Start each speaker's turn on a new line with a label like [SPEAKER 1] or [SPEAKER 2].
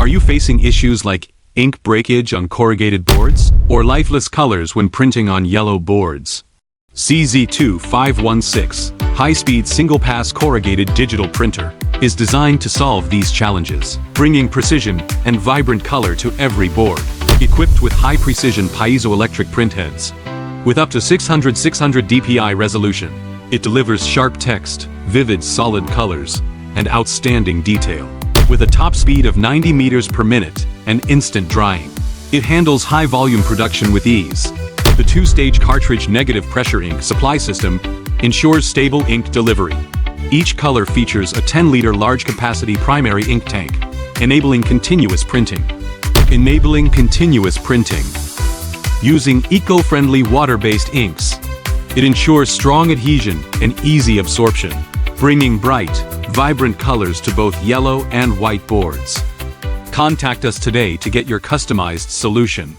[SPEAKER 1] Are you facing issues like ink breakage on corrugated boards, or lifeless colors when printing on yellow boards? CZ2516, high-speed single-pass corrugated digital printer, is designed to solve these challenges, bringing precision and vibrant color to every board. Equipped with high-precision piezoelectric printheads, with up to 600 dpi resolution, it delivers sharp text, vivid solid colors, and outstanding detail. With a top speed of 90 meters per minute and instant drying, it handles high-volume production with ease. The two-stage cartridge negative pressure ink supply system ensures stable ink delivery. Each color features a 10-liter large-capacity primary ink tank, enabling continuous printing. Using eco-friendly water-based inks, it ensures strong adhesion and easy absorption, bringing bright, vibrant colors to both yellow and white boards. Contact us today to get your customized solution.